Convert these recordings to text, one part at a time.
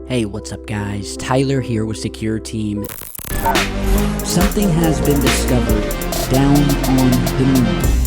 Hey, what's up guys? Tyler here with Secure Team. Something has been discovered down on the moon.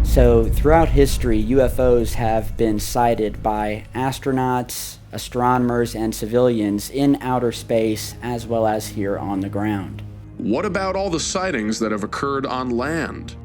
So throughout history, UFOs have been sighted by astronauts, astronomers, and civilians in outer space as well as here on the ground. What about all the sightings that have occurred on land?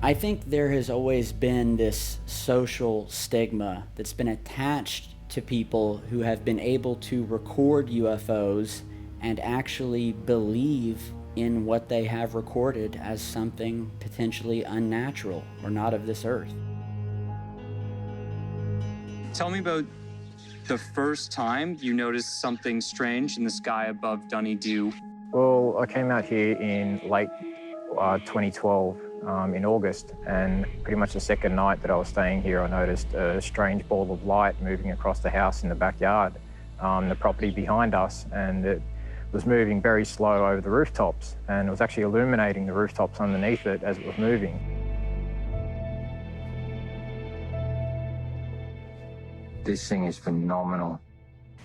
I think there has always been this social stigma that's been attached to people who have been able to record UFOs and actually believe in what they have recorded as something potentially unnatural or not of this earth. Tell me about the first time you noticed something strange in the sky above Dunedoo. Well, I came out here in late 2012 in August, and pretty much the second night that I was staying here, I noticed a strange ball of light moving across the house in the backyard, the property behind us, and it was moving very slow over the rooftops, and it was actually illuminating the rooftops underneath it as it was moving. This thing is phenomenal.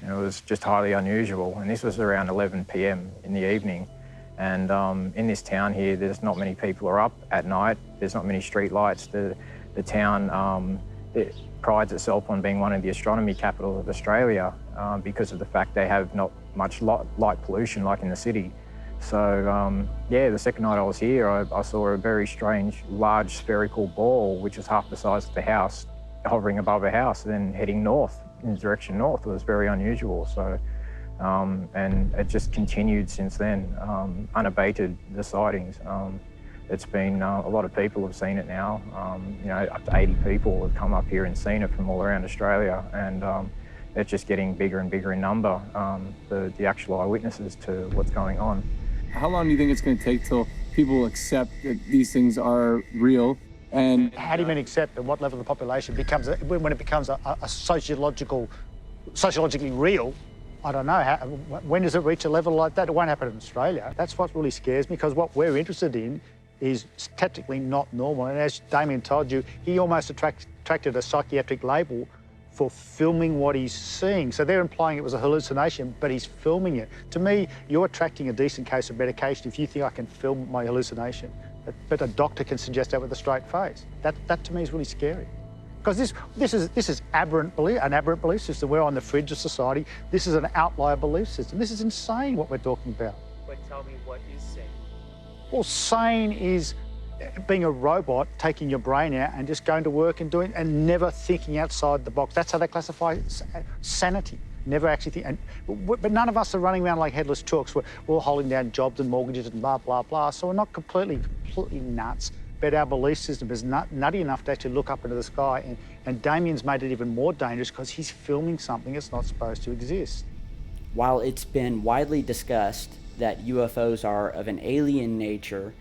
And it was just highly unusual, and this was around 11 p.m. in the evening. And in this town here, there's not many people are up at night. There's not many street lights. The town it prides itself on being one of the astronomy capitals of Australia. because of the fact they have not much light pollution like in the city. So yeah, the second night I was here, I saw a very strange, large spherical ball, which was half the size of the house, hovering above a house, then heading north, in the direction north. It was very unusual. So, and it just continued since then, unabated, the sightings. It's been, a lot of people have seen it now. You know, up to 80 people have come up here and seen it from all around Australia, and it's just getting bigger and bigger in number, the actual eyewitnesses to what's going on. How long do you think it's going to take till people accept that these things are real? And how do you mean accept at what level of the population becomes, when it becomes a sociologically real? I don't know. When does it reach a level like that? It won't happen in Australia. That's what really scares me, because what we're interested in is technically not normal. And as Damien told you, he almost attracted a psychiatric label for filming what he's seeing. So they're implying it was a hallucination, but he's filming it. To me, you're attracting a decent case of medication if you think I can film my hallucination. But a doctor can suggest that with a straight face. That to me is really scary. Because this is an aberrant belief system. We're on the fringe of society. This is an outlier belief system. This is insane what we're talking about. But tell me, what is sane? Well, sane is being a robot, taking your brain out and just going to work and doing, and never thinking outside the box. That's how they classify sanity. Never actually think. But none of us are running around like headless chooks. We're all holding down jobs and mortgages and blah, blah, blah. So we're not completely nuts. But our belief system is nutty enough to actually look up into the sky. And Damien's made it even more dangerous because he's filming something that's not supposed to exist. While it's been widely discussed that UFOs are of an alien nature,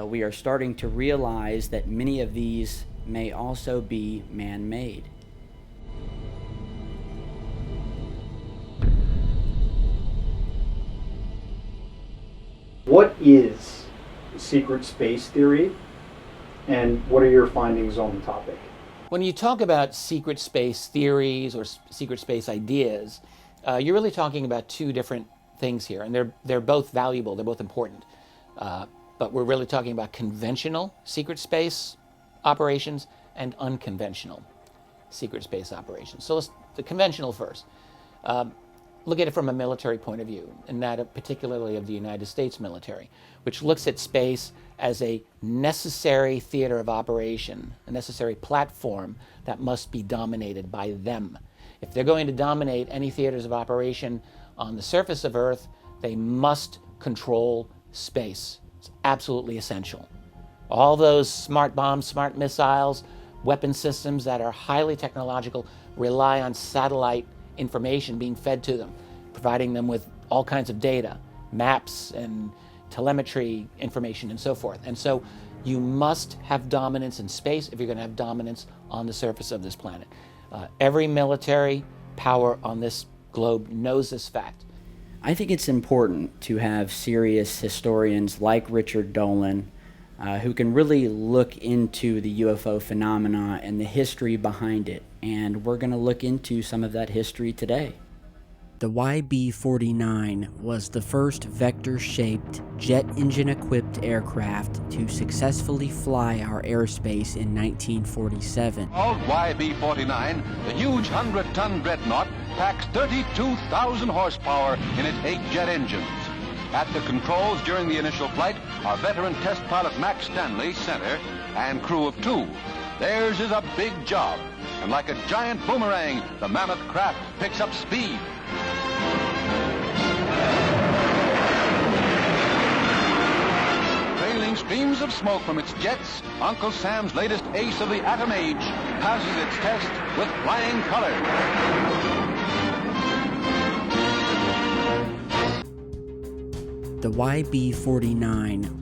we are starting to realize that many of these may also be man-made. What is secret space theory, and what are your findings on the topic? When you talk about secret space theories or secret space ideas, you're really talking about two different things here, and they're both valuable, they're both important. But we're really talking about conventional secret space operations and unconventional secret space operations. So let's the conventional first. Look at it from a military point of view, and that particularly of the United States military, which looks at space as a necessary theater of operation, a necessary platform that must be dominated by them. If they're going to dominate any theaters of operation on the surface of Earth, they must control space. It's absolutely essential. All those smart bombs, smart missiles, weapon systems that are highly technological rely on satellite information being fed to them, providing them with all kinds of data, maps and telemetry information and so forth. And so you must have dominance in space if you're going to have dominance on the surface of this planet. Every military power on this globe knows this fact. I think it's important to have serious historians like Richard Dolan who can really look into the UFO phenomena and the history behind it. And we're going to look into some of that history today. The YB-49 was the first vector-shaped, jet engine-equipped aircraft to successfully fly our airspace in 1947. Called YB-49, the huge 100-ton dreadnought packs 32,000 horsepower in its 8 jet engines. At the controls during the initial flight are veteran test pilot Max Stanley, center, and crew of 2. Theirs is a big job, and like a giant boomerang, the mammoth craft picks up speed. Trailing streams of smoke from its jets, Uncle Sam's latest ace of the atom age passes its test with flying colors. The YB-49.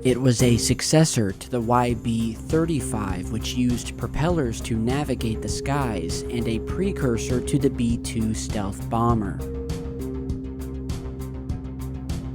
It was a successor to the YB-35, which used propellers to navigate the skies, and a precursor to the B-2 stealth bomber.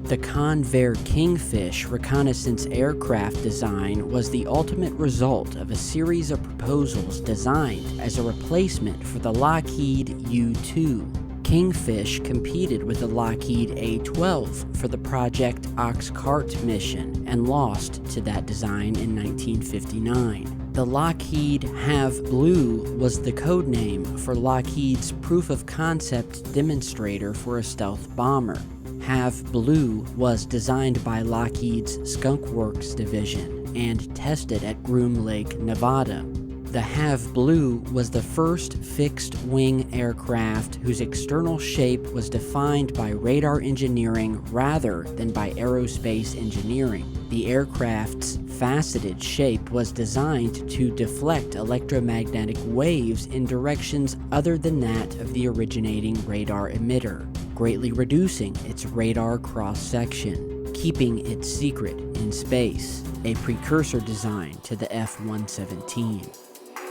The Convair Kingfish reconnaissance aircraft design was the ultimate result of a series of proposals designed as a replacement for the Lockheed U-2. Kingfish competed with the Lockheed A-12 for the Project Oxcart mission and lost to that design in 1959. The Lockheed HAV Blue was the code name for Lockheed's proof-of-concept demonstrator for a stealth bomber. HAV Blue was designed by Lockheed's Skunk Works division and tested at Groom Lake, Nevada. The HAV Blue was the first fixed-wing aircraft whose external shape was defined by radar engineering rather than by aerospace engineering. The aircraft's faceted shape was designed to deflect electromagnetic waves in directions other than that of the originating radar emitter, greatly reducing its radar cross-section, keeping it secret in space, a precursor design to the F-117.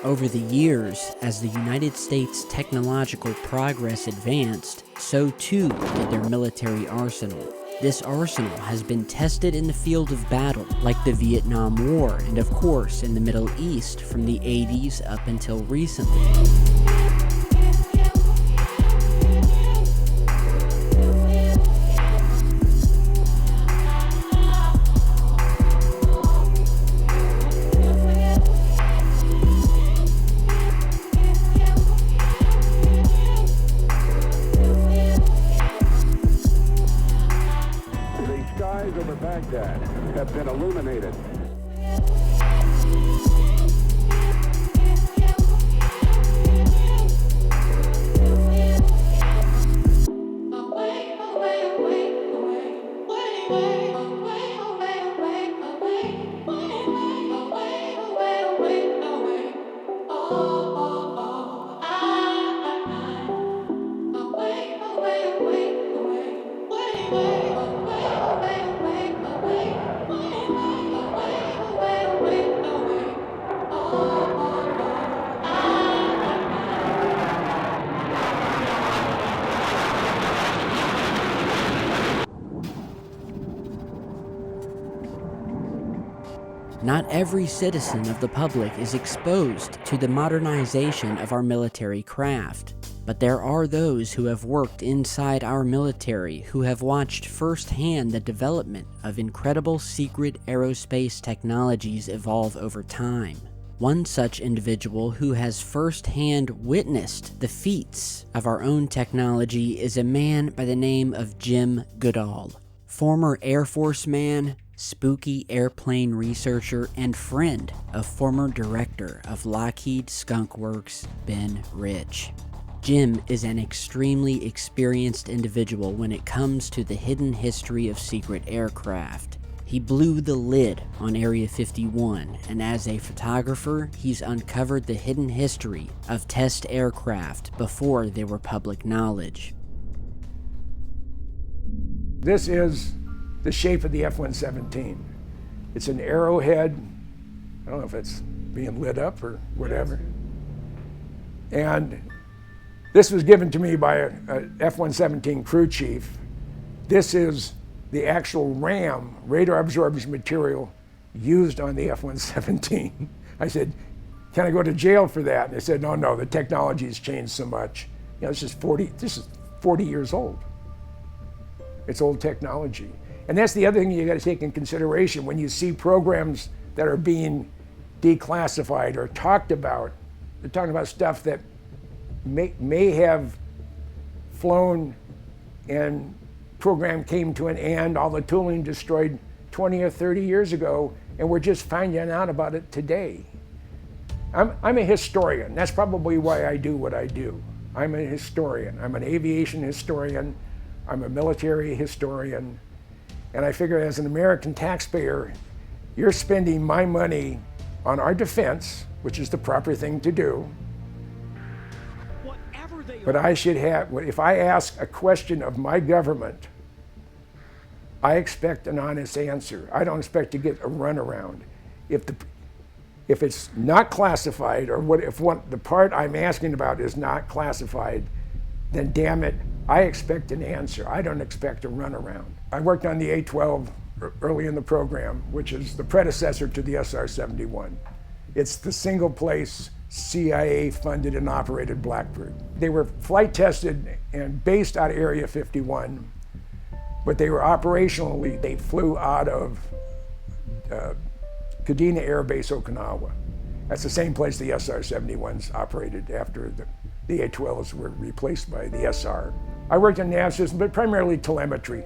Over the years, as the United States' technological progress advanced, so too did their military arsenal. This arsenal has been tested in the field of battle, like the Vietnam War, and of course in the Middle East from the 80s up until recently. Over Baghdad have been illuminated. Not every citizen of the public is exposed to the modernization of our military craft, but there are those who have worked inside our military who have watched firsthand the development of incredible secret aerospace technologies evolve over time. One such individual who has firsthand witnessed the feats of our own technology is a man by the name of Jim Goodall, former Air Force man, spooky airplane researcher, and friend of former director of Lockheed Skunk Works, Ben Rich. Jim is an extremely experienced individual when it comes to the hidden history of secret aircraft. He blew the lid on Area 51, and as a photographer, he's uncovered the hidden history of test aircraft before they were public knowledge. This is the shape of the F-117. It's an arrowhead. I don't know if it's being lit up or whatever. And this was given to me by a F-117 crew chief. This is the actual RAM, radar absorbing material, used on the F-117. I said, can I go to jail for that? And they said, no, the technology has changed so much. You know, this is 40 years old. It's old technology. And that's the other thing you got to take in consideration when you see programs that are being declassified or talked about. They're talking about stuff that may have flown and program came to an end, all the tooling destroyed 20 or 30 years ago, and we're just finding out about it today. I'm a historian. That's probably why I do what I do. I'm a historian. I'm an aviation historian. I'm a military historian. And I figure as an American taxpayer, you're spending my money on our defense, which is the proper thing to do. But I should have, if I ask a question of my government, I expect an honest answer. I don't expect to get a runaround. If it's not classified, or if the part I'm asking about is not classified, then damn it, I expect an answer. I don't expect a runaround. I worked on the A-12 early in the program, which is the predecessor to the SR-71. It's the single place CIA funded and operated Blackbird. They were flight tested and based out of Area 51, but they were operationally, they flew out of Kadena Air Base, Okinawa. That's the same place the SR-71s operated after the A-12s were replaced by the SR. I worked in nav systems, but primarily telemetry.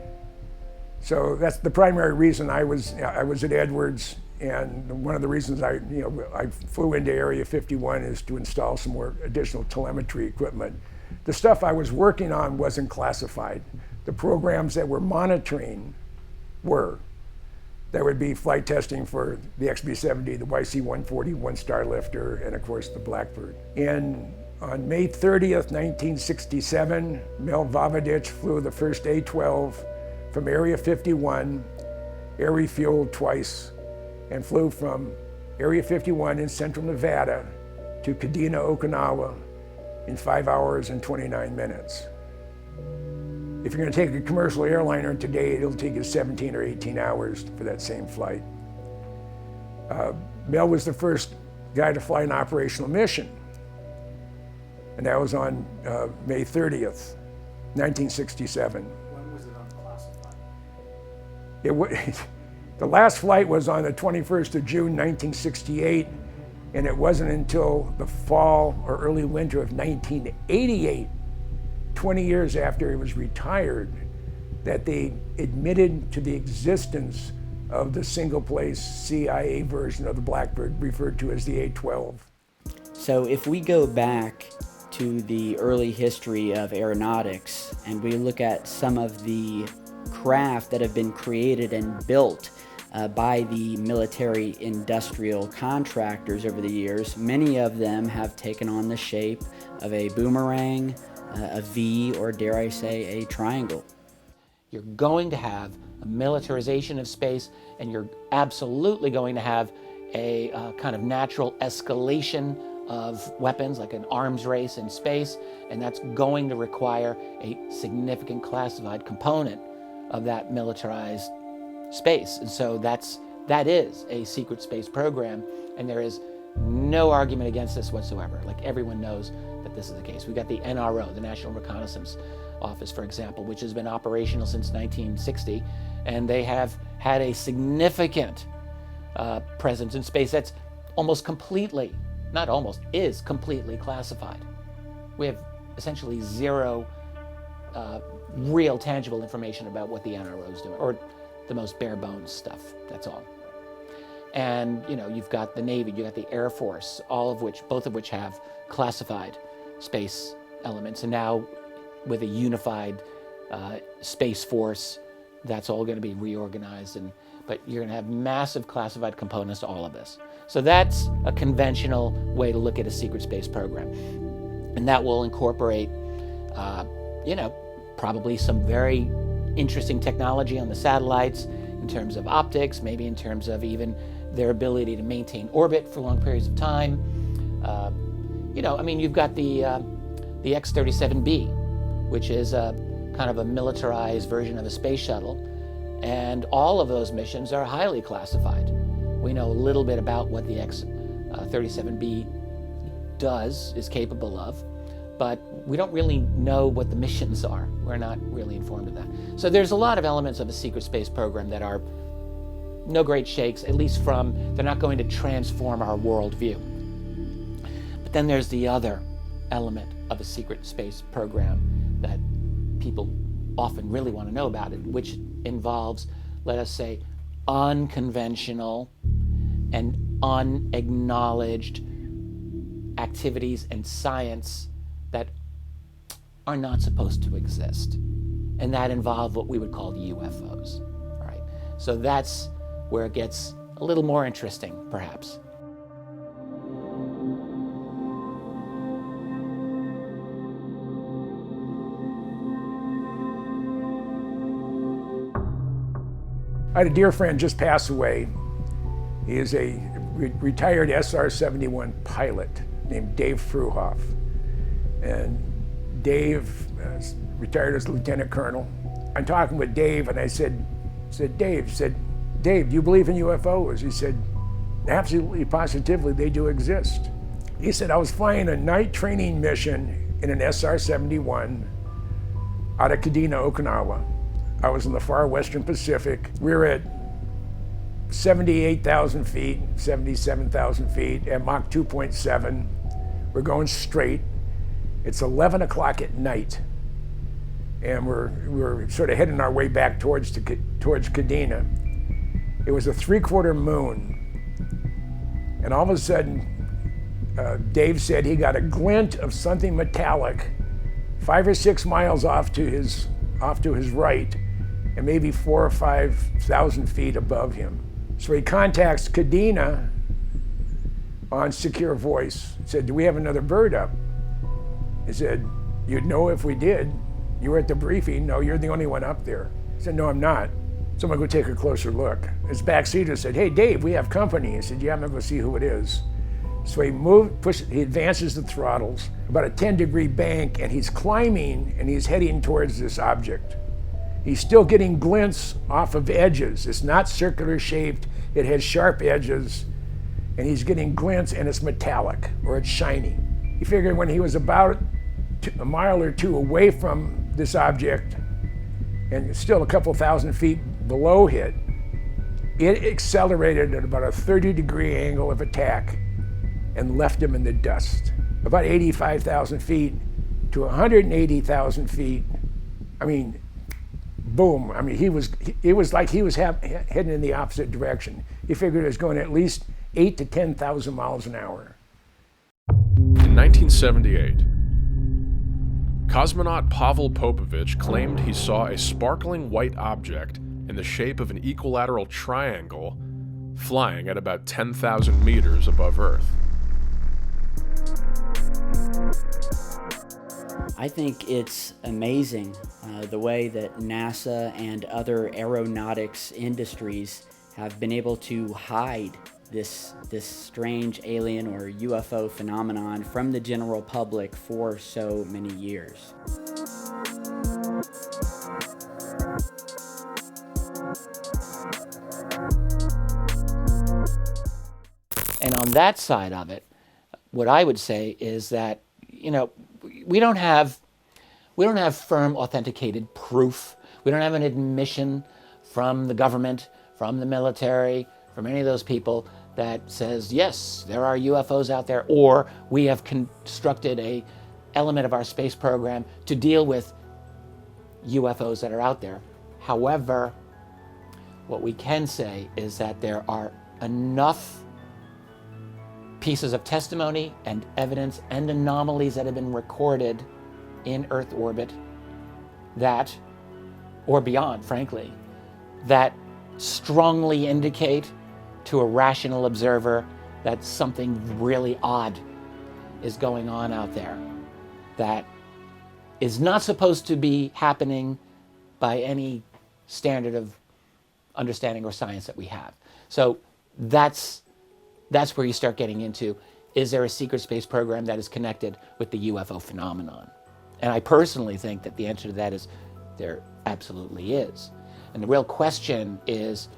So that's the primary reason I was at Edwards, and one of the reasons I flew into Area 51 is to install some more additional telemetry equipment. The stuff I was working on wasn't classified. The programs that were monitoring were. There would be flight testing for the XB-70, the YC-140 one-star lifter, and of course the Blackbird. On May 30th, 1967, Mel Vavadich flew the first A-12 from Area 51, air refueled twice, and flew from Area 51 in central Nevada to Kadena, Okinawa in 5 hours and 29 minutes. If you're going to take a commercial airliner today, it'll take you 17 or 18 hours for that same flight. Mel was the first guy to fly an operational mission, and that was on May 30th, 1967. When was it unclassified? The last flight was on the 21st of June, 1968, and it wasn't until the fall or early winter of 1988, 20 years after he was retired, that they admitted to the existence of the single-place CIA version of the Blackbird, referred to as the A-12. So if we go back to the early history of aeronautics and we look at some of the craft that have been created and built by the military industrial contractors over the years, many of them have taken on the shape of a boomerang, a V, or dare I say, a triangle. You're going to have a militarization of space, and you're absolutely going to have a kind of natural escalation of weapons, like an arms race in space, and that's going to require a significant classified component of that militarized space. And so that is a secret space program, and there is no argument against this whatsoever. Like, everyone knows that this is the case. We've got the NRO, the National Reconnaissance Office, for example, which has been operational since 1960, and they have had a significant presence in space that's almost completely, not almost, is completely classified. We have essentially zero real tangible information about what the NRO is doing, or the most bare bones stuff, that's all. And you've got the Navy, you've got the Air Force, both of which have classified space elements. And now with a unified Space Force, that's all going to be reorganized. But you're going to have massive classified components to all of this. So that's a conventional way to look at a secret space program. And that will incorporate, probably some very interesting technology on the satellites in terms of optics, maybe in terms of even their ability to maintain orbit for long periods of time. You've got the X-37B, which is kind of a militarized version of a space shuttle, and all of those missions are highly classified. We know a little bit about what the X-37B is capable of, but we don't really know what the missions are. We're not really informed of that. So there's a lot of elements of a secret space program that are no great shakes, at least they're not going to transform our worldview. But then there's the other element of a secret space program that people often really want to know about it, which involves, let us say, unconventional and unacknowledged activities and science that are not supposed to exist, and that involve what we would call UFOs. All right, so that's where it gets a little more interesting, perhaps. I had a dear friend just pass away. He is a retired SR-71 pilot named Dave Fruhoff. And Dave retired as a lieutenant colonel. I'm talking with Dave, and I said, Dave, do you believe in UFOs? He said, absolutely, positively, they do exist. He said, I was flying a night training mission in an SR-71 out of Kadena, Okinawa. I was in the far western Pacific. We were at 78,000 feet, 77,000 feet at Mach 2.7. We're going straight. It's 11 o'clock at night, and we're sort of heading our way back towards Kadena. It was a 3/4 moon, and all of a sudden, Dave said he got a glint of something metallic 5 or 6 miles off to his right, and maybe 4,000 or 5,000 feet above him. So he contacts Kadena on secure voice, said, "Do we have another bird up?" He said, "You'd know if we did. You were at the briefing. No, you're the only one up there." He said, "No, I'm not." So I'm gonna go take a closer look. His backseater said, "Hey, Dave, we have company." He said, "Yeah, I'm gonna go see who it is." So he advances the throttles, about a 10-degree bank, and he's climbing and he's heading towards this object. He's still getting glints off of edges. It's not circular shaped, it has sharp edges, and he's getting glints, and it's metallic, or it's shiny. He figured when he was about a mile or two away from this object, and still a couple thousand feet below it accelerated at about a 30-degree angle of attack and left him in the dust. About 85,000 feet to 180,000 feet. I mean, boom. I mean, it was like he was heading in the opposite direction. He figured it was going at least 8,000 to 10,000 miles an hour. In 1978, cosmonaut Pavel Popovich claimed he saw a sparkling white object in the shape of an equilateral triangle flying at about 10,000 meters above Earth. I think it's amazing the way that NASA and other aeronautics industries have been able to hide this strange alien or UFO phenomenon from the general public for so many years. And on that side of it, what I would say is that, you know, we don't have firm authenticated proof. We don't have an admission from the government, from the military, from any of those people that says, yes, there are UFOs out there, or we have constructed a element of our space program to deal with UFOs that are out there. However, what we can say is that there are enough pieces of testimony and evidence and anomalies that have been recorded in Earth orbit that, or beyond, frankly, that strongly indicate to a rational observer that something really odd is going on out there that is not supposed to be happening by any standard of understanding or science that we have. So that's where you start getting into, is there a secret space program that is connected with the UFO phenomenon? And I personally think that the answer to that is there absolutely is. And the real question is,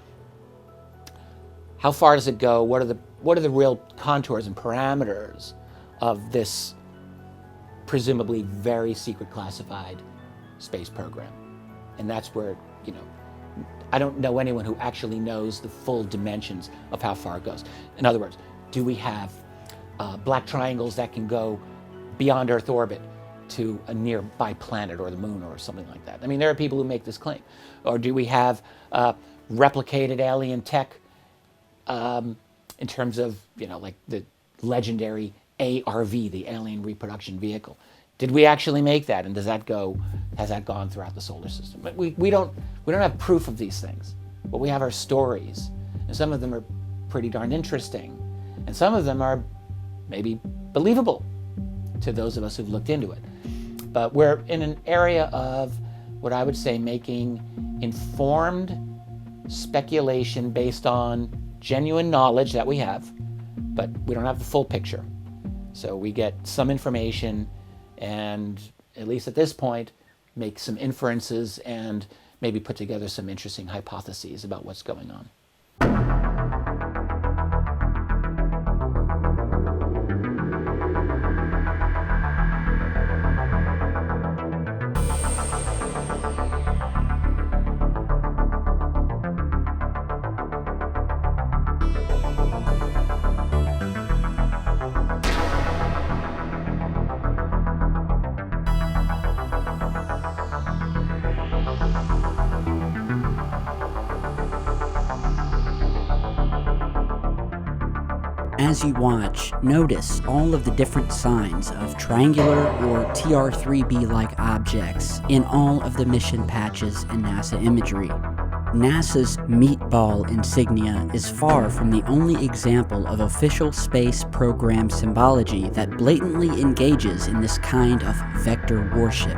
how far does it go? What are the real contours and parameters of this presumably very secret classified space program? And that's where, you know, I don't know anyone who actually knows the full dimensions of how far it goes. In other words, do we have black triangles that can go beyond Earth orbit to a nearby planet or the moon or something like that? I mean, there are people who make this claim. Or do we have replicated alien tech in terms of, you know, like the legendary ARV, the Alien Reproduction Vehicle? Did we actually make that, and has that gone throughout the solar system? But we don't have proof of these things, but we have our stories, and some of them are pretty darn interesting, and some of them are maybe believable to those of us who've looked into it. But we're in an area of what I would say making informed speculation based on genuine knowledge that we have, but we don't have the full picture. So we get some information and, at least at this point, make some inferences and maybe put together some interesting hypotheses about what's going on. as you watch, notice all of the different signs of triangular or TR3B-like objects in all of the mission patches and NASA imagery. NASA's meatball insignia is far from the only example of official space program symbology that blatantly engages in this kind of vector warship.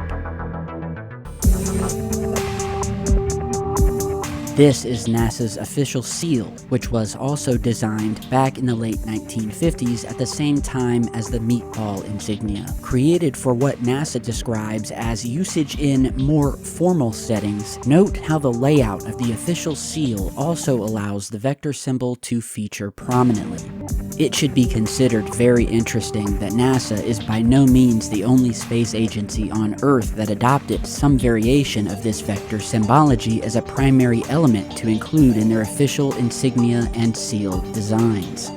This is NASA's official seal, which was also designed back in the late 1950s at the same time as the meatball insignia. Created for what NASA describes as usage in more formal settings, note how the layout of the official seal also allows the vector symbol to feature prominently. It should be considered very interesting that NASA is by no means the only space agency on Earth that adopted some variation of this vector symbology as a primary element to include in their official insignia and seal designs.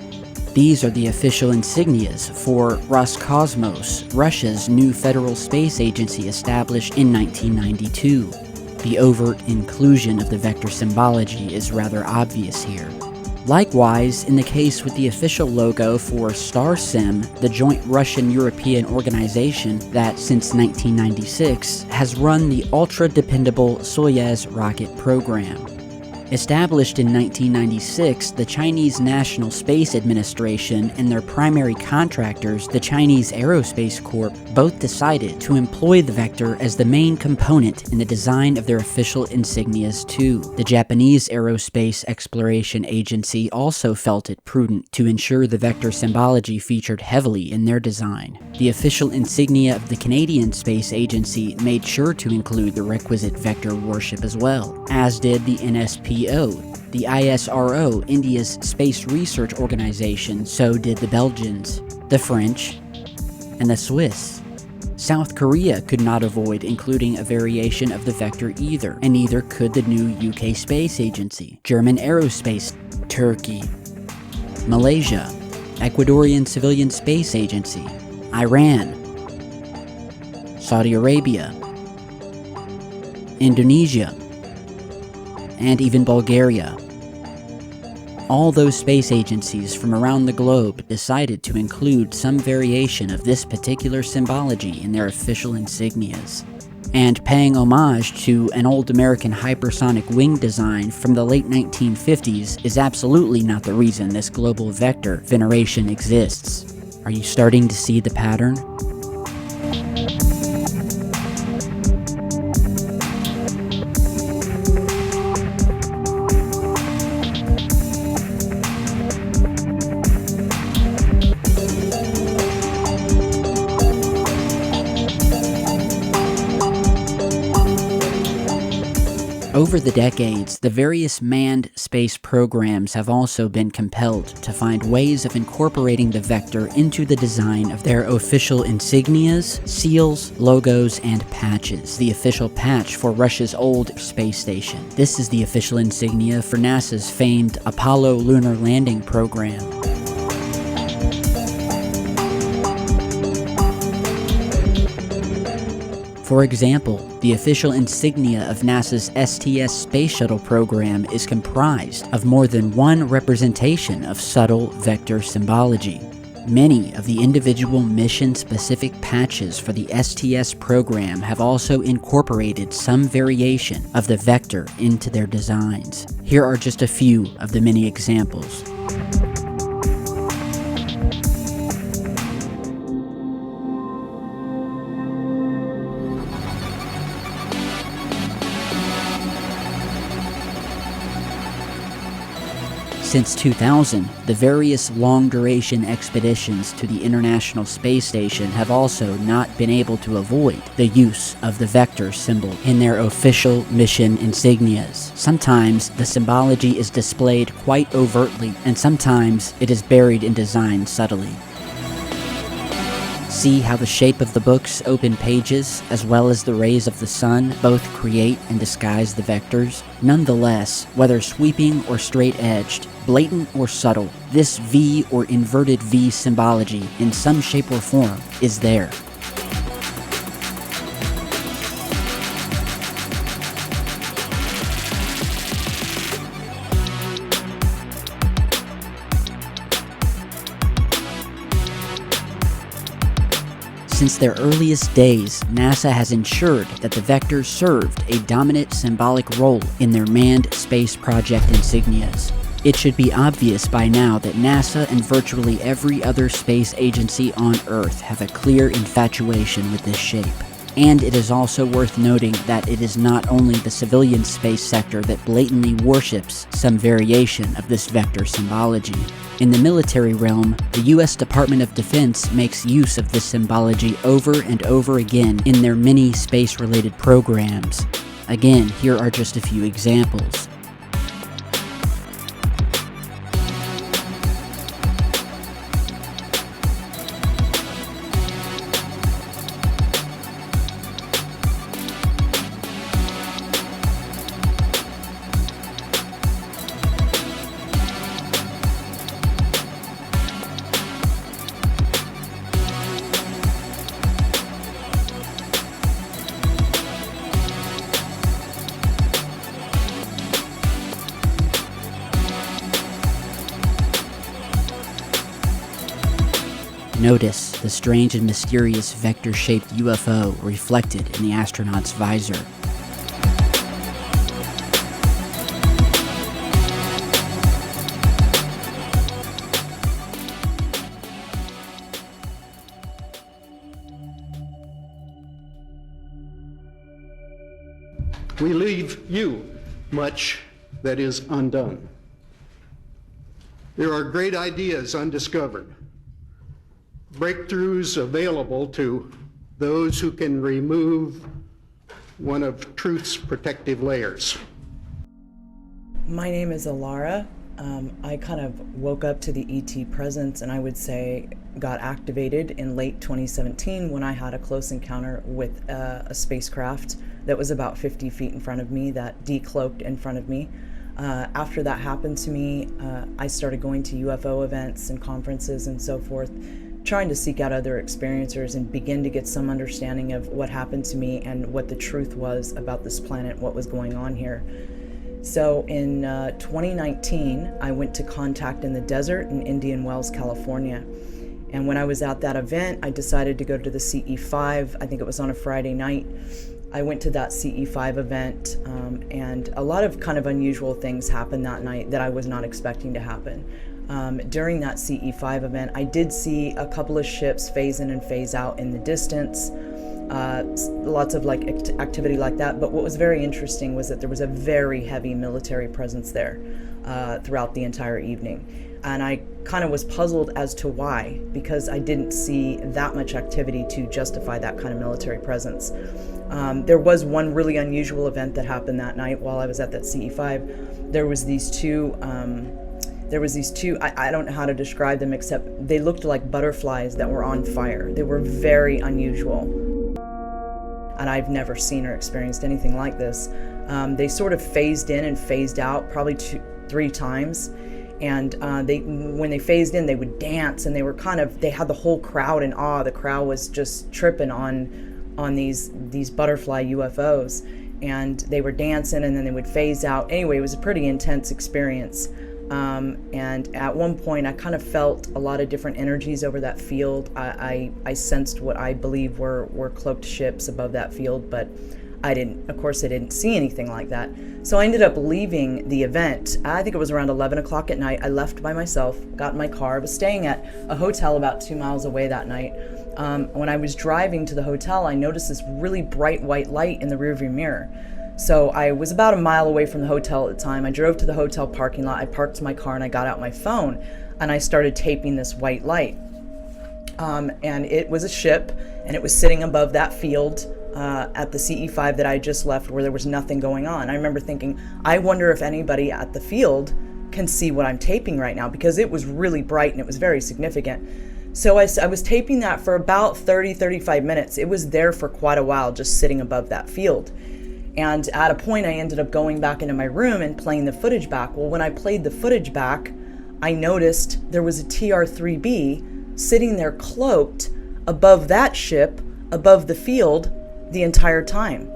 These are the official insignias for Roscosmos, Russia's new federal space agency established in 1992. The overt inclusion of the vector symbology is rather obvious here. Likewise, in the case with the official logo for StarSim, the joint Russian-European organization that, since 1996, has run the ultra-dependable Soyuz rocket program. Established in 1996, the Chinese National Space Administration and their primary contractors, the Chinese Aerospace Corp, both decided to employ the vector as the main component in the design of their official insignias too. The Japanese Aerospace Exploration Agency also felt it prudent to ensure the vector symbology featured heavily in their design. The official insignia of the Canadian Space Agency made sure to include the requisite vector warship as well, as did the NSPO, the ISRO, India's space research organization. So did the Belgians, the French, and the Swiss. South Korea could not avoid including a variation of the vector either, and neither could the new UK Space Agency, German Aerospace, Turkey, Malaysia, Ecuadorian Civilian Space Agency, Iran, Saudi Arabia, Indonesia, and even Bulgaria. All those space agencies from around the globe decided to include some variation of this particular symbology in their official insignias. And paying homage to an old American hypersonic wing design from the late 1950s is absolutely not the reason this global vector veneration exists. Are you starting to see the pattern? Over the decades, the various manned space programs have also been compelled to find ways of incorporating the vector into the design of their official insignias, seals, logos, and patches. The official patch for Russia's old space station. This is the official insignia for NASA's famed Apollo lunar landing program. For example, the official insignia of NASA's STS space shuttle program is comprised of more than one representation of subtle vector symbology. Many of the individual mission-specific patches for the STS program have also incorporated some variation of the vector into their designs. Here are just a few of the many examples. Since 2000, the various long-duration expeditions to the International Space Station have also not been able to avoid the use of the vector symbol in their official mission insignias. Sometimes the symbology is displayed quite overtly, and sometimes it is buried in design subtly. See how the shape of the book's open pages, as well as the rays of the sun, both create and disguise the vectors? Nonetheless, whether sweeping or straight-edged, blatant or subtle, this V or inverted V symbology, in some shape or form, is there. Since their earliest days, NASA has ensured that the vectors served a dominant symbolic role in their manned space project insignias. It should be obvious by now that NASA and virtually every other space agency on Earth have a clear infatuation with this shape. And it is also worth noting that it is not only the civilian space sector that blatantly worships some variation of this vector symbology. In the military realm, the US Department of Defense makes use of this symbology over and over again in their many space-related programs. Again, here are just a few examples. Notice the strange and mysterious vector-shaped UFO reflected in the astronaut's visor. We leave you much that is undone. There are great ideas undiscovered, breakthroughs available to those who can remove one of truth's protective layers. My name is Alara. I kind of woke up to the ET presence, and I would say got activated in late 2017 when I had a close encounter with a spacecraft that was about 50 feet in front of me that decloaked in front of me. After that happened to me, I started going to UFO events and conferences and so forth, trying to seek out other experiencers and begin to get some understanding of what happened to me and what the truth was about this planet, what was going on here. So in 2019, I went to Contact in the Desert in Indian Wells, California. And when I was at that event, I decided to go to the CE5. I think it was on a Friday night. I went to that CE5 event, and a lot of kind of unusual things happened that night that I was not expecting to happen. During that CE5 event, I did see a couple of ships phase in and phase out in the distance, lots of activity like that. But what was very interesting was that there was a very heavy military presence there throughout the entire evening. And I kind of was puzzled as to why, because I didn't see that much activity to justify that kind of military presence. There was one really unusual event that happened that night while I was at that CE5. There was these two, I don't know how to describe them, except they looked like butterflies that were on fire. They were very unusual. And I've never seen or experienced anything like this. They sort of phased in and phased out probably 3 times. And when they phased in, they would dance, and they had the whole crowd in awe. The crowd was just tripping on these butterfly UFOs, and they were dancing, and then they would phase out. Anyway, it was a pretty intense experience. And at one point, I kind of felt a lot of different energies over that field. I sensed what I believe were cloaked ships above that field, but I didn't see anything like that. So I ended up leaving the event. I think it was around 11 o'clock at night. I left by myself, got in my car. I was staying at a hotel about 2 miles away that night. When I was driving to the hotel, I noticed this really bright white light in the rearview mirror. So I was about a mile away from the hotel at the time. I drove to the hotel parking lot. I parked my car and I got out my phone and I started taping this white light. And it was a ship, and it was sitting above that field at the CE5 that I just left, where there was nothing going on. I remember thinking, I wonder if anybody at the field can see what I'm taping right now, because it was really bright and it was very significant. So I was taping that for about 30-35 minutes. It was there for quite a while, just sitting above that field. And at a point, I ended up going back into my room and playing the footage back. Well, when I played the footage back, I noticed there was a TR3B sitting there cloaked above that ship, above the field, the entire time.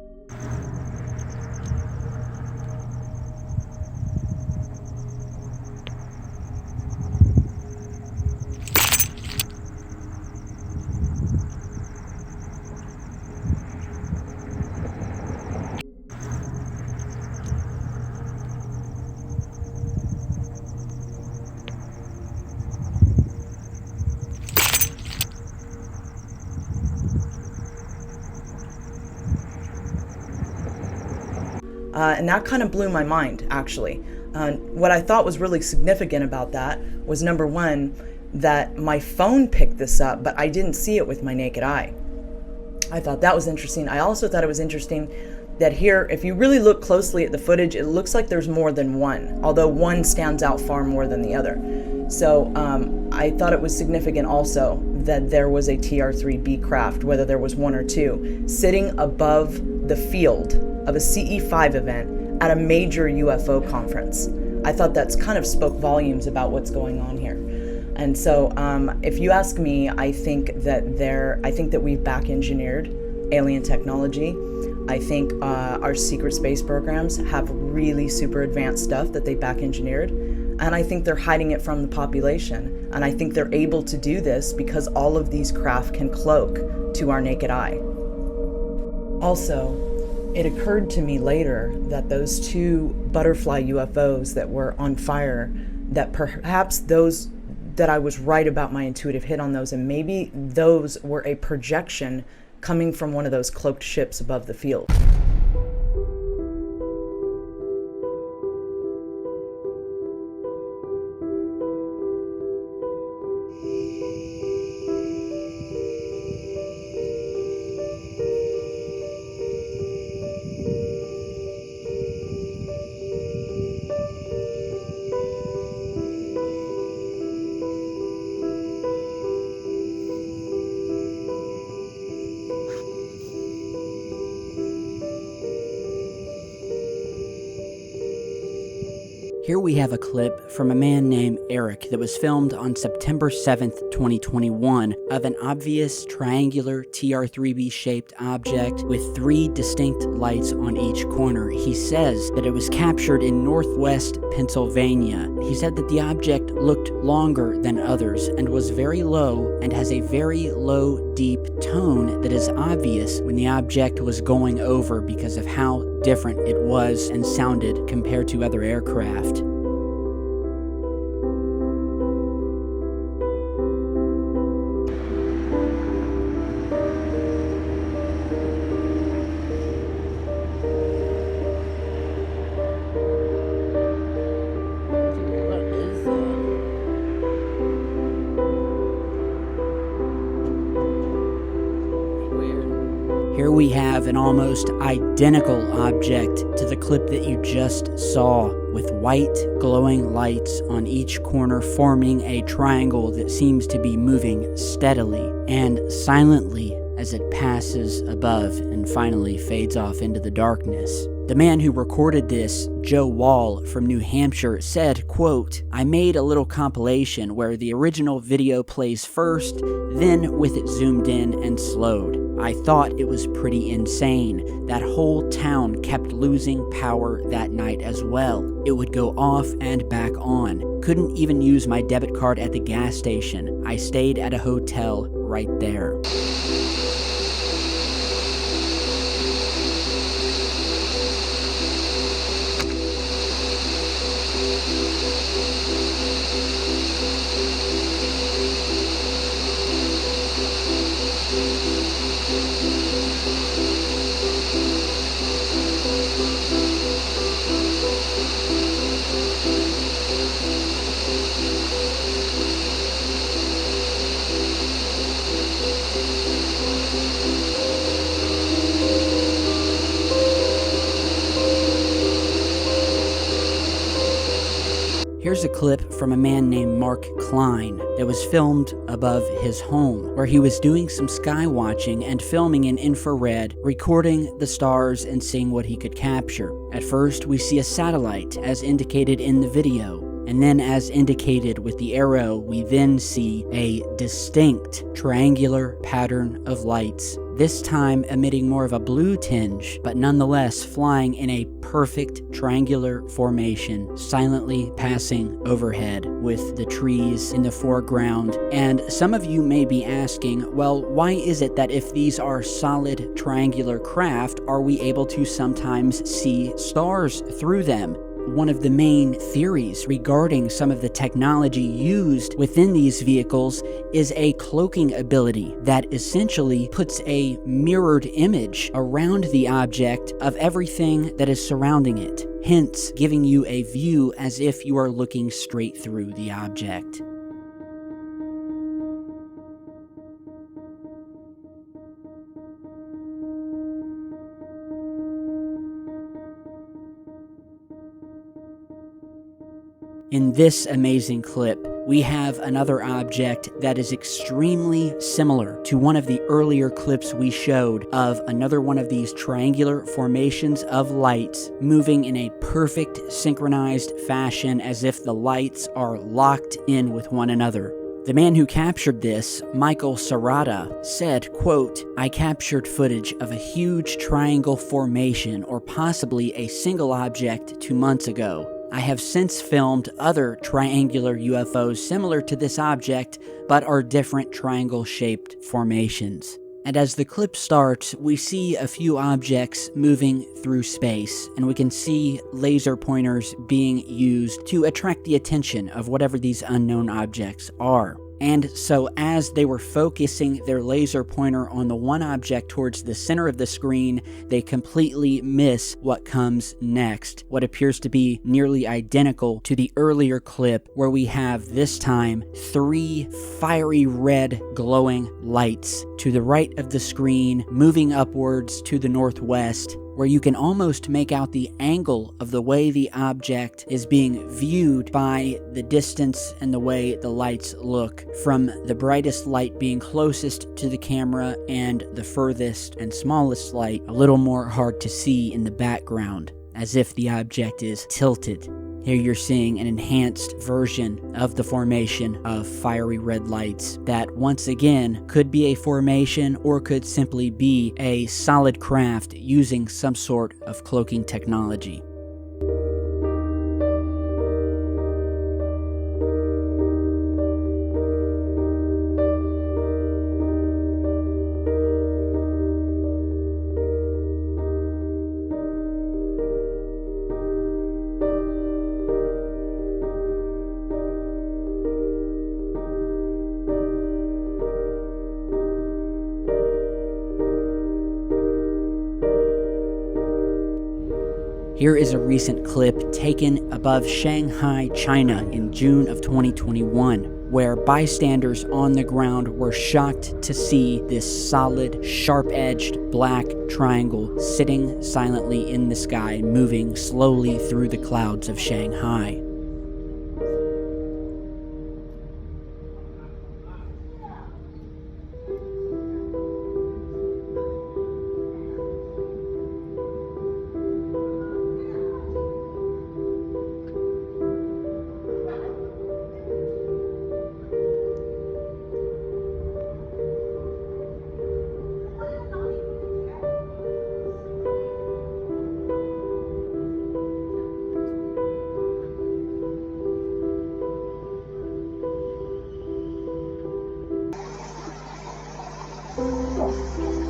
And that kind of blew my mind, actually. What I thought was really significant about that was, number one, that my phone picked this up, but I didn't see it with my naked eye. I thought that was interesting. I also thought it was interesting that here, if you really look closely at the footage, it looks like there's more than one, although one stands out far more than the other. So I thought it was significant also that there was a TR3B craft, whether there was one or two, sitting above the field of a CE5 event at a major UFO conference. I thought that's kind of spoke volumes about what's going on here. And so if you ask me, I think that we've back engineered alien technology. I think our secret space programs have really super advanced stuff that they back engineered. And I think they're hiding it from the population. And I think they're able to do this because all of these craft can cloak to our naked eye. Also, it occurred to me later that those two butterfly UFOs that were on fire, that perhaps those that I was right about my intuitive hit on those, and maybe those were a projection coming from one of those cloaked ships above the field. Here we have a clip from a man named Eric that was filmed on September 7th, 2021, of an obvious triangular TR3B shaped object with 3 distinct lights on each corner. He says that it was captured in northwest Pennsylvania. He said that the object looked longer than others and was very low and has a very low, deep tone that is obvious when the object was going over because of how different it was and sounded compared to other aircraft. Here we have an almost identical object to the clip that you just saw, with white glowing lights on each corner forming a triangle that seems to be moving steadily and silently as it passes above and finally fades off into the darkness. The man who recorded this, Joe Wall from New Hampshire, said, quote, "I made a little compilation where the original video plays first, then with it zoomed in and slowed. I thought it was pretty insane. That whole town kept losing power that night as well. It would go off and back on. Couldn't even use my debit card at the gas station. I stayed at a hotel right there." Here's a clip from a man named Mark Klein that was filmed above his home, where he was doing some sky watching and filming in infrared, recording the stars and seeing what he could capture. At first, we see a satellite as indicated in the video, and then as indicated with the arrow, we then see a distinct triangular pattern of lights, this time emitting more of a blue tinge, but nonetheless flying in a perfect triangular formation, silently passing overhead with the trees in the foreground. And some of you may be asking, well, why is it that if these are solid triangular craft, are we able to sometimes see stars through them? one of the main theories regarding some of the technology used within these vehicles is a cloaking ability that essentially puts a mirrored image around the object of everything that is surrounding it, hence giving you a view as if you are looking straight through the object. In this amazing clip, we have another object that is extremely similar to one of the earlier clips we showed of another one of these triangular formations of lights moving in a perfect synchronized fashion as if the lights are locked in with one another. The man who captured this, Michael Serrata, said, quote, "I captured footage of a huge triangle formation or possibly a single object 2 months ago. I have since filmed other triangular UFOs similar to this object, but are different triangle-shaped formations." And as the clip starts, we see a few objects moving through space, and we can see laser pointers being used to attract the attention of whatever these unknown objects are. And so as they were focusing their laser pointer on the one object towards the center of the screen, they completely miss what comes next, what appears to be nearly identical to the earlier clip where we have this time 3 fiery red glowing lights to the right of the screen moving upwards to the northwest, where you can almost make out the angle of the way the object is being viewed by the distance and the way the lights look, from the brightest light being closest to the camera and the furthest and smallest light a little more hard to see in the background, as if the object is tilted. Here you're seeing an enhanced version of the formation of fiery red lights that once again could be a formation or could simply be a solid craft using some sort of cloaking technology. Here is a recent clip taken above Shanghai, China in June of 2021, where bystanders on the ground were shocked to see this solid, sharp-edged black triangle sitting silently in the sky, moving slowly through the clouds of Shanghai.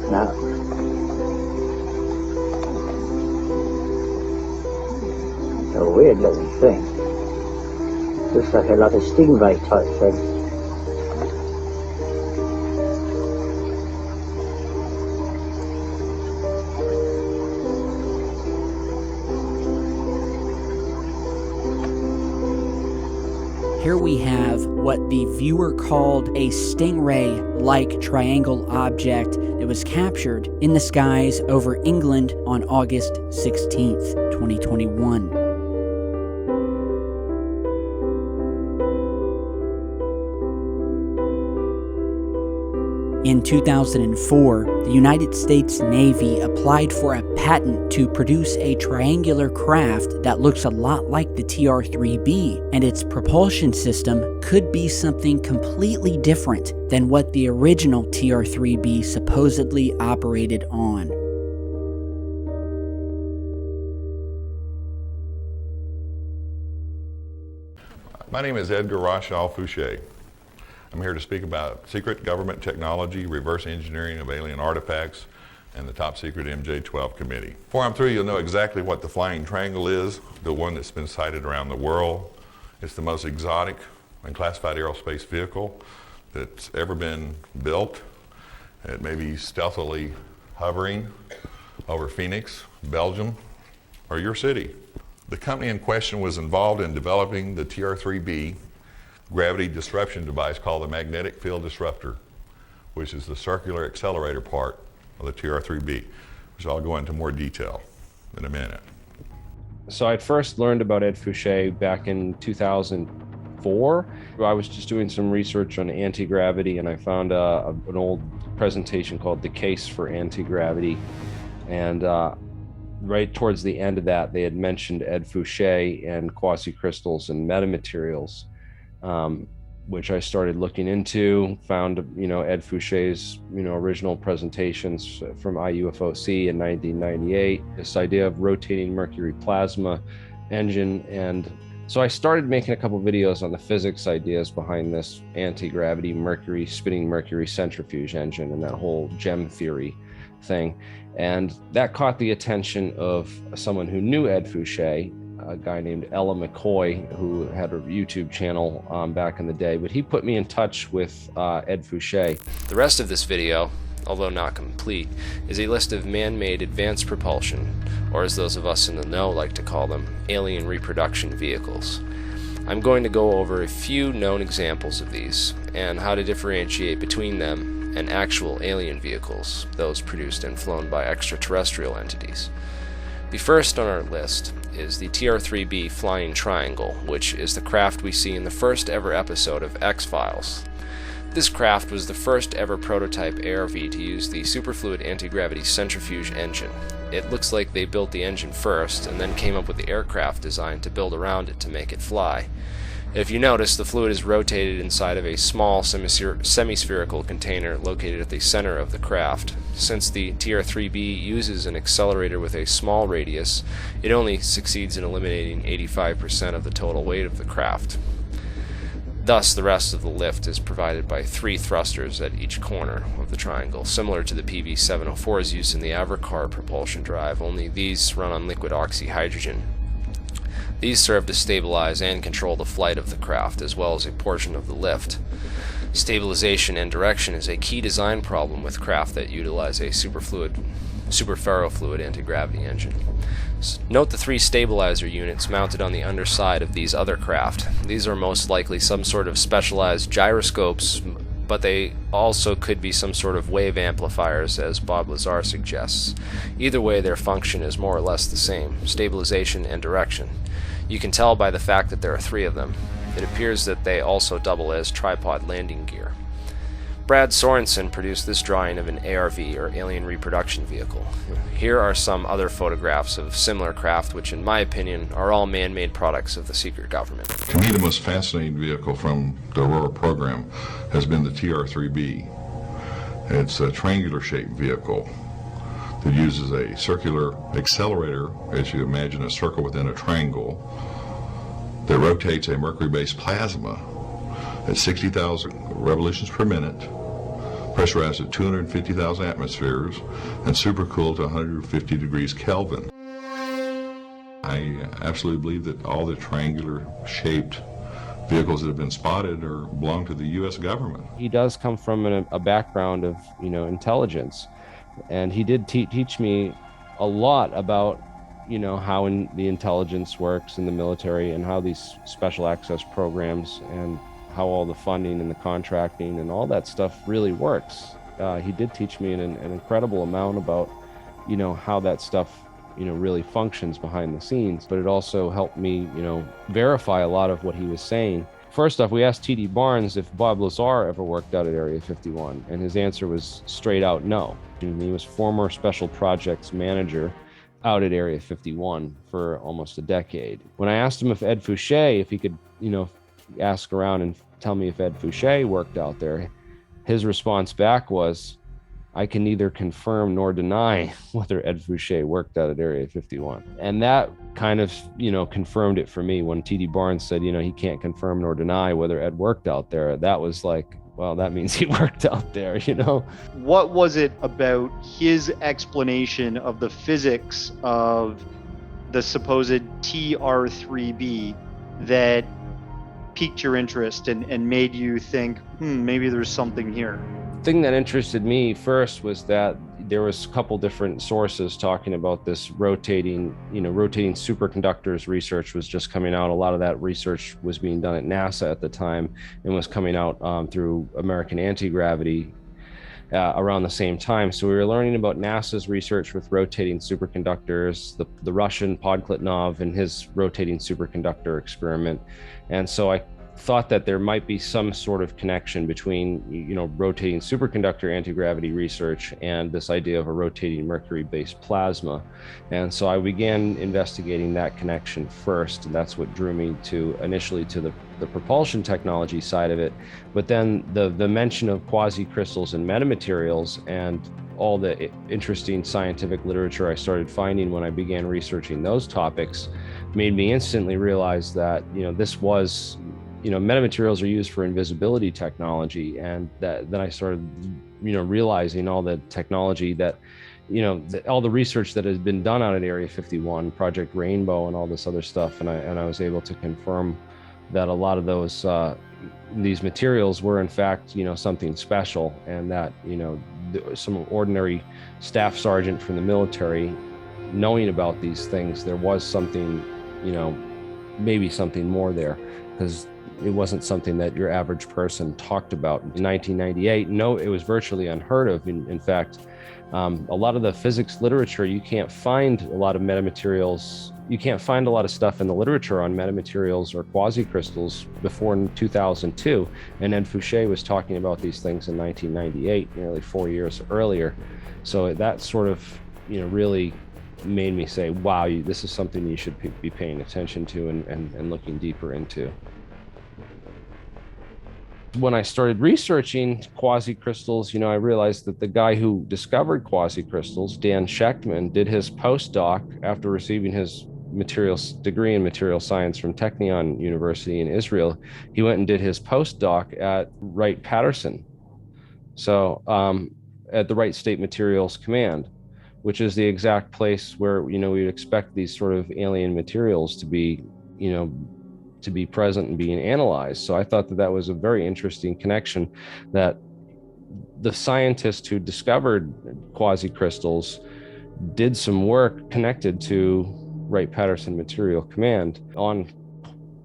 Now, a weird looking thing. Looks like a stingray type thing. Here we have what the viewer called a stingray-like triangle object that was captured in the skies over England on August 16th, 2021. In 2004, the United States Navy applied for a patent to produce a triangular craft that looks a lot like the TR3B, and its propulsion system could be something completely different than what the original TR3B supposedly operated on. My name is Edgar Rachel Fouché. I'm here to speak about secret government technology, reverse engineering of alien artifacts, and the top secret MJ-12 committee. Before I'm through, you'll know exactly what the Flying Triangle is, the one that's been sighted around the world. It's the most exotic and classified aerospace vehicle that's ever been built. It may be stealthily hovering over Phoenix, Belgium, or your city. The company in question was involved in developing the TR3B gravity disruption device called the magnetic field disruptor, which is the circular accelerator part of the TR3B, which I'll go into more detail in a minute. So I'd first learned about Ed Fouché back in 2004. I was just doing some research on anti-gravity, and I found an old presentation called The Case for Anti-Gravity. And right towards the end of that, they had mentioned Ed Fouché and quasicrystals and metamaterials, which I started looking into, found, Ed Fouché's, original presentations from IUFOC in 1998, this idea of rotating mercury plasma engine. And so I started making a couple videos on the physics ideas behind this anti-gravity spinning mercury centrifuge engine and that whole gem theory thing. And that caught the attention of someone who knew Ed Fouché, a guy named Ella McCoy, who had a YouTube channel back in the day, but he put me in touch with Ed Fouché. The rest of this video, although not complete, is a list of man-made advanced propulsion, or as those of us in the know like to call them, alien reproduction vehicles. I'm going to go over a few known examples of these, and how to differentiate between them and actual alien vehicles, those produced and flown by extraterrestrial entities. The first on our list is the TR3B Flying Triangle, which is the craft we see in the first ever episode of X-Files. This craft was the first ever prototype ARV to use the superfluid anti-gravity centrifuge engine. It looks like they built the engine first and then came up with the aircraft design to build around it to make it fly. If you notice, the fluid is rotated inside of a small semi-spherical container located at the center of the craft. Since the TR3B uses an accelerator with a small radius, it only succeeds in eliminating 85% of the total weight of the craft. Thus, the rest of the lift is provided by 3 thrusters at each corner of the triangle, similar to the PV-704's use in the Avrocar propulsion drive, only these run on liquid oxyhydrogen. These serve to stabilize and control the flight of the craft, as well as a portion of the lift. Stabilization and direction is a key design problem with craft that utilize a superferrofluid anti-gravity engine. Note the 3 stabilizer units mounted on the underside of these other craft. These are most likely some sort of specialized gyroscopes, but they also could be some sort of wave amplifiers, as Bob Lazar suggests. Either way, their function is more or less the same: stabilization and direction. You can tell by the fact that there are 3 of them. It appears that they also double as tripod landing gear. Brad Sorensen produced this drawing of an ARV, or alien reproduction vehicle. Here are some other photographs of similar craft, which in my opinion are all man-made products of the secret government. To me, the most fascinating vehicle from the Aurora program has been the TR3B. It's a triangular-shaped vehicle that uses a circular accelerator, as you imagine a circle within a triangle, that rotates a mercury-based plasma at 60,000 revolutions per minute, pressurized at 250,000 atmospheres, and supercooled to 150 degrees Kelvin. I absolutely believe that all the triangular-shaped vehicles that have been spotted belong to the U.S. government. He does come from a background of, intelligence, and he did teach me a lot about, how the intelligence works in the military and how these special access programs and how all the funding and the contracting and all that stuff really works. He did teach me an incredible amount about, how that stuff, really functions behind the scenes. But it also helped me, verify a lot of what he was saying. First off, we asked T.D. Barnes if Bob Lazar ever worked out at Area 51, and his answer was straight out no. And he was former special projects manager out at Area 51 for almost a decade. When I asked him if Ed Fouché, if he could, ask around and tell me if Ed Fouché worked out there, his response back was, I can neither confirm nor deny whether Ed Fouché worked out at Area 51. And that kind of, confirmed it for me when T.D. Barnes said, he can't confirm nor deny whether Ed worked out there. That was like, well, that means he worked out there, you know? What was it about his explanation of the physics of the supposed TR3B that piqued your interest and made you think, maybe there's something here? The thing that interested me first was that there was a couple different sources talking about this rotating superconductors. Research was just coming out. A lot of that research was being done at NASA at the time and was coming out through American anti-gravity around the same time. So we were learning about NASA's research with rotating superconductors, the Russian Podkletnov and his rotating superconductor experiment. And so I thought that there might be some sort of connection between, rotating superconductor anti-gravity research and this idea of a rotating mercury-based plasma. And so I began investigating that connection first, and that's what drew me initially to the propulsion technology side of it. But then the mention of quasi-crystals and metamaterials and all the interesting scientific literature I started finding when I began researching those topics made me instantly realize that, this was, metamaterials are used for invisibility technology. And then I started, realizing all the technology that, all the research that has been done out at Area 51, Project Rainbow and all this other stuff. And I was able to confirm that a lot of those, these materials were in fact, something special, and that, some ordinary staff sergeant from the military knowing about these things, there was something, maybe something more there, because it wasn't something that your average person talked about. In 1998, no, it was virtually unheard of. In fact, a lot of the physics literature, you can't find a lot of metamaterials. You can't find a lot of stuff in the literature on metamaterials or quasi-crystals before 2002. And then Fouché was talking about these things in 1998, nearly 4 years earlier. So that sort of, really made me say, wow, this is something you should be paying attention to and looking deeper into. When I started researching quasi-crystals, I realized that the guy who discovered quasi-crystals, Dan Shechtman, did his postdoc after receiving his degree in material science from Technion University in Israel. He went and did his postdoc at Wright-Patterson, so at the Wright State Materials Command, which is the exact place where we would expect these sort of alien materials to be, to be present and being analyzed. So I thought that was a very interesting connection, that the scientist who discovered quasi-crystals did some work connected to Wright-Patterson Material Command on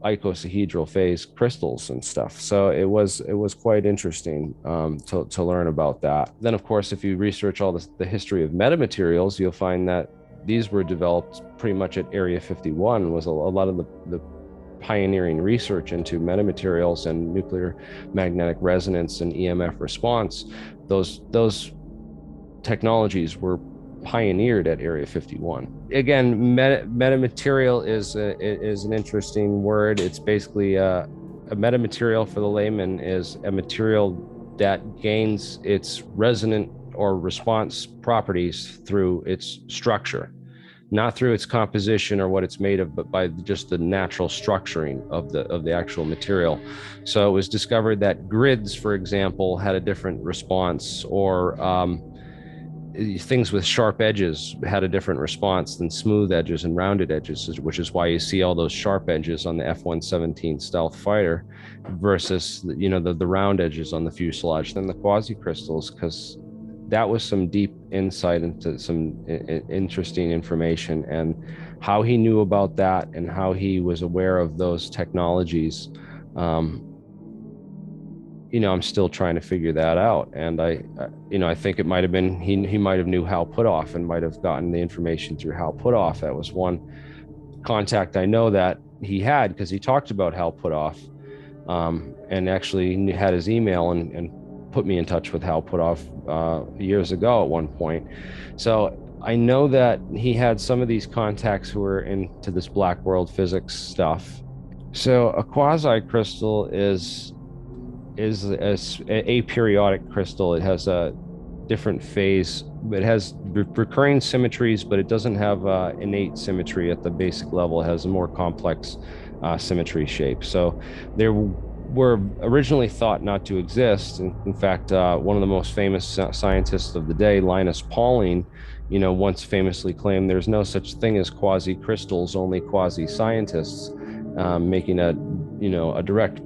icosahedral phase crystals and stuff. So it was quite interesting to learn about that. Then, of course, if you research all the history of metamaterials, you'll find that these were developed pretty much at Area 51. Was a lot of the pioneering research into metamaterials and nuclear magnetic resonance and EMF response. Those technologies were pioneered at Area 51. Again, metamaterial is an interesting word. It's basically a metamaterial, for the layman, is a material that gains its resonant or response properties through its structure, not through its composition or what it's made of, but by just the natural structuring of the actual material. So it was discovered that grids, for example, had a different response, or things with sharp edges had a different response than smooth edges and rounded edges, which is why you see all those sharp edges on the F-117 stealth fighter versus the round edges on the fuselage. Then the quasi-crystals, because that was some deep insight into some interesting information, and how he knew about that and how he was aware of those technologies. I'm still trying to figure that out. And I think it might have been, he might have knew Hal Puthoff and might have gotten the information through Hal Puthoff. That was one contact I know that he had, because he talked about Hal Puthoff, and actually had his email and put me in touch with Hal Puthoff years ago at one point. So I know that he had some of these contacts who were into this black world physics stuff. So a quasi-crystal is a periodic crystal. It has a different phase. It has recurring symmetries, but it doesn't have innate symmetry at the basic level. It has a more complex symmetry shape. So there were originally thought not to exist. In fact, one of the most famous scientists of the day, Linus Pauling, once famously claimed there's no such thing as quasi-crystals, only quasi-scientists, making a direct,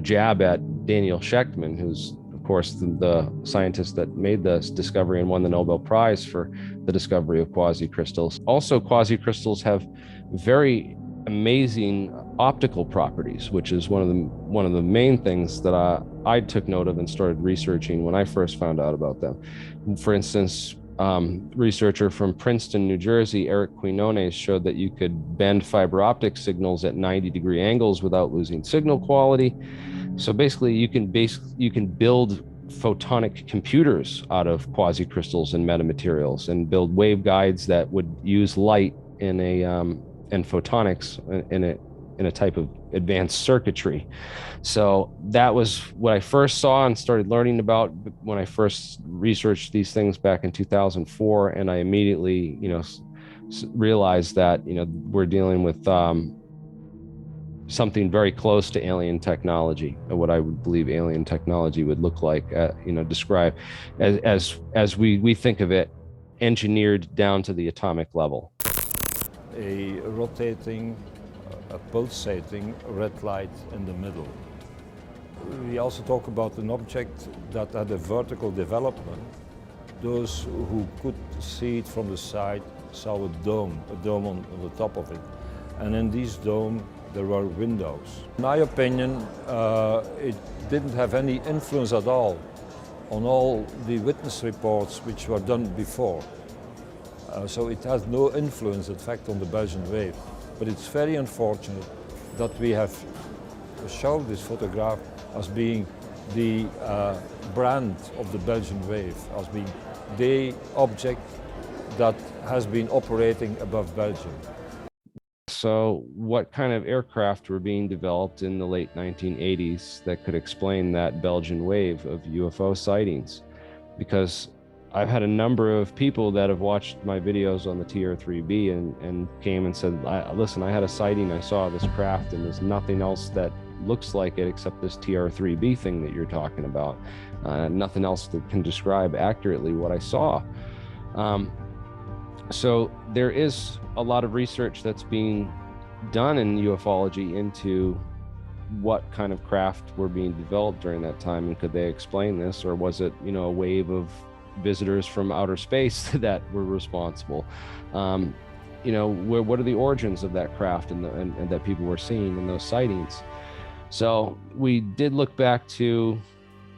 jab at Daniel Schechtman, who's of course the scientist that made this discovery and won the Nobel Prize for the discovery of quasi-crystals. Also, quasi-crystals have very amazing optical properties, which is one of the main things that I took note of and started researching when I first found out about them. For instance, researcher from Princeton, New Jersey, Eric Quinones, showed that you could bend fiber optic signals at 90-degree angles without losing signal quality. So basically, you can build photonic computers out of quasi-crystals and metamaterials, and build waveguides that would use light in and photonics in a type of advanced circuitry. So that was what I first saw and started learning about when I first researched these things back in 2004. And I immediately, realized that, we're dealing with something very close to alien technology, or what I would believe alien technology would look like, describe as we think of it, engineered down to the atomic level. A rotating, a pulsating red light in the middle. We also talk about an object that had a vertical development. Those who could see it from the side saw a dome on the top of it. And in this dome, there were windows. In my opinion, it didn't have any influence at all on all the witness reports which were done before. So it has no influence, in fact, on the Belgian wave. But it's very unfortunate that we have shown this photograph as being the brand of the Belgian wave, as being the object that has been operating above Belgium. So what kind of aircraft were being developed in the late 1980s that could explain that Belgian wave of UFO sightings? Because I've had a number of people that have watched my videos on the TR3B and came and said, listen, I had a sighting, I saw this craft, and there's nothing else that looks like it except this TR3B thing that you're talking about. Nothing else that can describe accurately what I saw. So there is a lot of research that's being done in ufology into what kind of craft were being developed during that time, and could they explain this, or was it, a wave of visitors from outer space that were responsible? What are the origins of that craft and that people were seeing in those sightings? So we did look back to,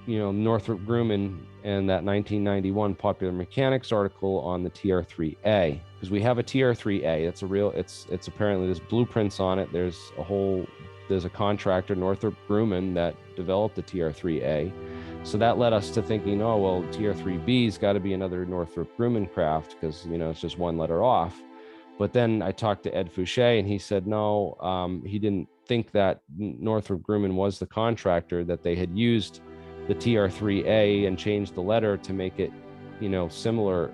Northrop Grumman and that 1991 Popular Mechanics article on the TR3A, because we have a TR3A. It's a real, it's apparently there's blueprints on it. There's a contractor, Northrop Grumman, that developed the TR3A. So that led us to thinking, oh, well, TR3B's got to be another Northrop Grumman craft, because, it's just one letter off. But then I talked to Ed Fouché, and he said, no, he didn't think that Northrop Grumman was the contractor, that they had used the TR3A and changed the letter to make it, similar,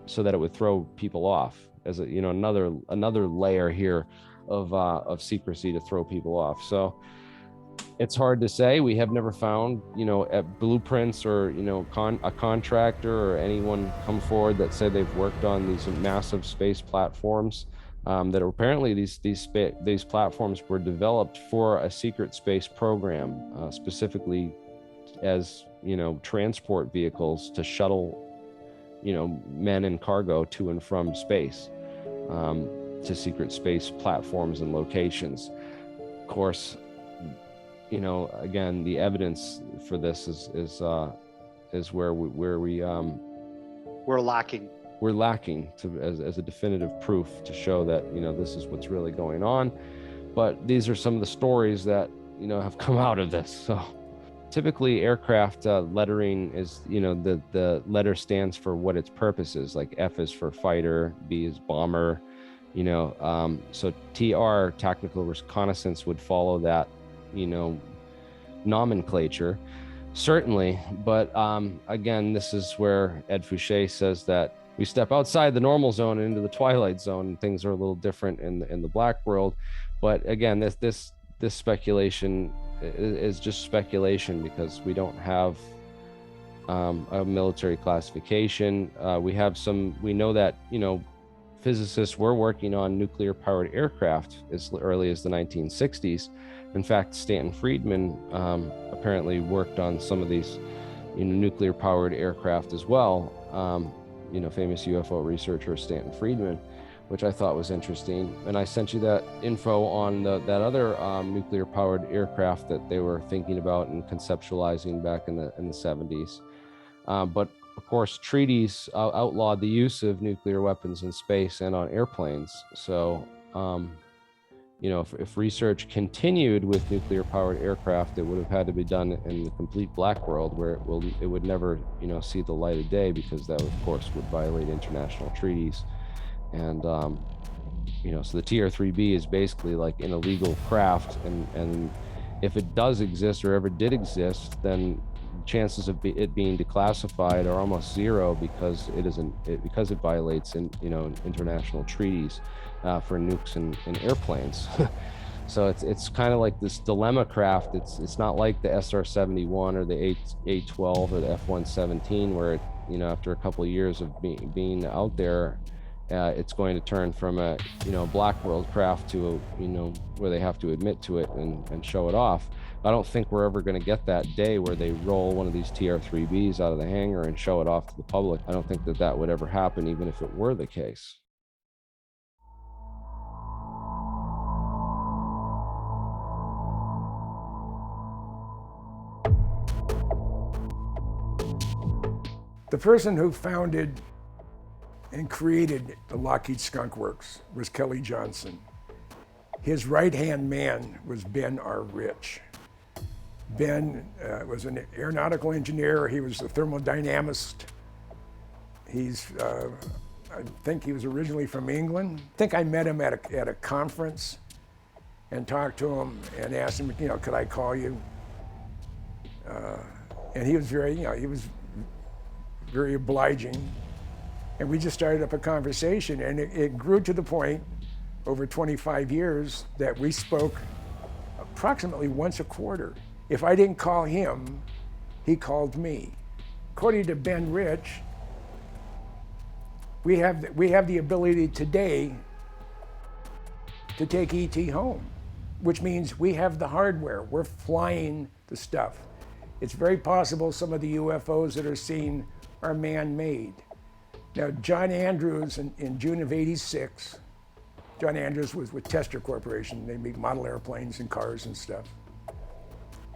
so that it would throw people off as another layer here of secrecy to throw people off. So it's hard to say. We have never found, blueprints or, a contractor or anyone come forward that said they've worked on these massive space platforms. That apparently these platforms were developed for a secret space program, specifically as, transport vehicles to shuttle, men and cargo to and from space, to secret space platforms and locations. Of course, again, the evidence for this is where we're lacking. We're lacking as a definitive proof to show that, this is what's really going on. But these are some of the stories that, have come out of this. So typically aircraft lettering is, the letter stands for what its purpose is. Like F is for fighter, B is bomber, so TR, tactical reconnaissance, would follow that, nomenclature, certainly. But again, this is where Ed Fouché says that we step outside the normal zone and into the twilight zone, and things are a little different in the black world. But again, this speculation is just speculation because we don't have a military classification. We know that, physicists were working on nuclear-powered aircraft as early as the 1960s. In fact, Stanton Friedman apparently worked on some of these, nuclear-powered aircraft as well. Famous UFO researcher Stanton Friedman, which I thought was interesting. And I sent you that info on that other nuclear-powered aircraft that they were thinking about and conceptualizing back in the 70s. But of course, treaties outlawed the use of nuclear weapons in space and on airplanes. So, if research continued with nuclear-powered aircraft, it would have had to be done in the complete black world, where it would never, see the light of day, because that, of course, would violate international treaties. And so the TR3B is basically like an illegal craft, and if it does exist or ever did exist, then chances of it being declassified are almost zero, because it violates international treaties for nukes and airplanes. So it's kind of like this dilemma craft. It's not like the SR-71 or the A-12 or the F-117, where after a couple of years of being out there, it's going to turn from a black world craft to where they have to admit to it and show it off. I don't think we're ever going to get that day where they roll one of these TR3Bs out of the hangar and show it off to the public. I don't think that would ever happen, even if it were the case. The person who founded and created the Lockheed Skunk Works was Kelly Johnson. His right-hand man was Ben R. Rich. Ben was an aeronautical engineer. He was a thermodynamist. I think he was originally from England. I think I met him at a conference and talked to him and asked him, could I call you? And he was very obliging. And we just started up a conversation, and it grew to the point over 25 years that we spoke approximately once a quarter. If I didn't call him, he called me. According to Ben Rich, we have the ability today to take ET home, which means we have the hardware. We're flying the stuff. It's very possible some of the UFOs that are seen are man-made. Now, John Andrews, in June of '86, John Andrews was with Tester Corporation. They make model airplanes and cars and stuff.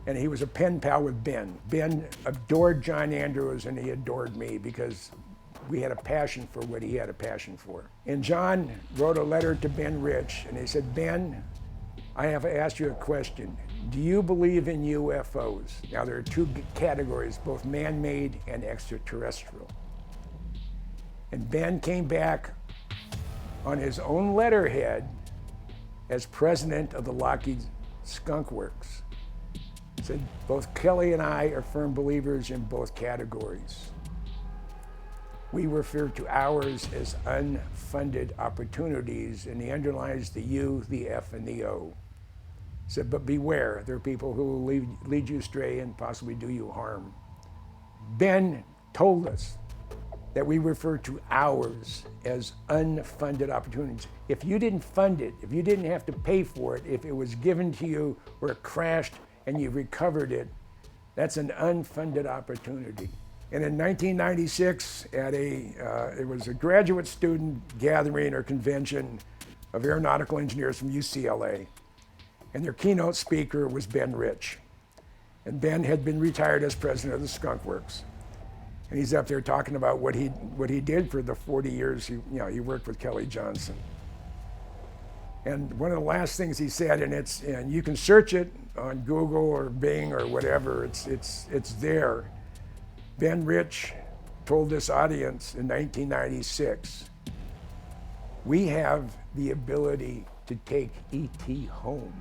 And he was a pen pal with Ben. Ben adored John Andrews, and he adored me, because we had a passion for what he had a passion for. And John wrote a letter to Ben Rich, and he said, Ben, I have asked you a question. Do you believe in UFOs? Now, there are two categories, both man-made and extraterrestrial. And Ben came back on his own letterhead as president of the Lockheed Skunk Works. He said, both Kelly and I are firm believers in both categories. We refer to ours as unfunded opportunities, and he underlines the U, the F, and the O. He said, but beware, there are people who will lead you astray and possibly do you harm. Ben told us that we refer to ours as unfunded opportunities. If you didn't fund it, if you didn't have to pay for it, if it was given to you or it crashed and you recovered it, that's an unfunded opportunity. And in 1996, it was a graduate student gathering or convention of aeronautical engineers from UCLA. And their keynote speaker was Ben Rich. And Ben had been retired as president of the Skunk Works. And he's up there talking about what he did for the 40 years he worked with Kelly Johnson. And one of the last things he said, and you can search it on Google or Bing or whatever, it's there. Ben Rich told this audience in 1996, we have the ability to take ET home,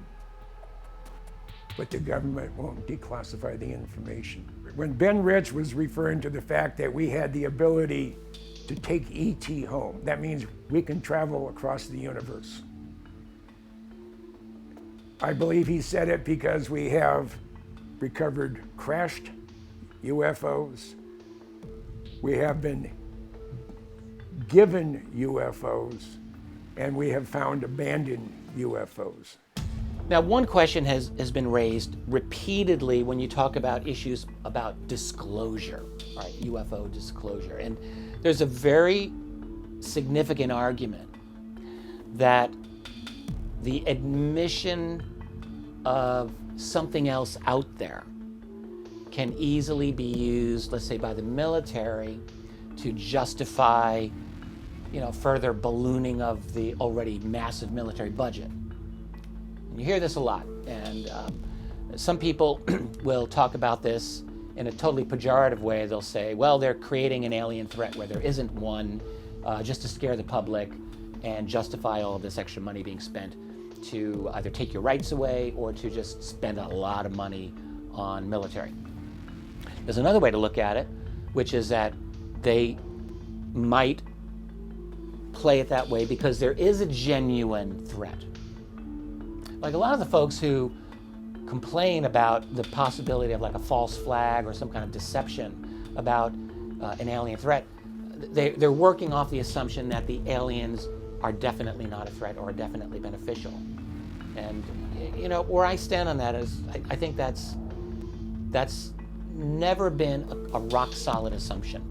but the government won't declassify the information. When Ben Rich was referring to the fact that we had the ability to take ET home, that means we can travel across the universe. I believe he said it because we have recovered crashed UFOs. We have been given UFOs, and we have found abandoned UFOs. Now, one question has been raised repeatedly when you talk about issues about disclosure, right? UFO disclosure. And there's a very significant argument that the admission of something else out there can easily be used, let's say, by the military to justify, further ballooning of the already massive military budget. And you hear this a lot, and some people will talk about this in a totally pejorative way. They'll say, well, they're creating an alien threat where there isn't one, just to scare the public and justify all of this extra money being spent to either take your rights away or to just spend a lot of money on military. There's another way to look at it, which is that they might play it that way because there is a genuine threat. Like a lot of the folks who complain about the possibility of like a false flag or some kind of deception about an alien threat, they're working off the assumption that the aliens are definitely not a threat or are definitely beneficial. And where I stand on that is I think that's never been a rock solid assumption.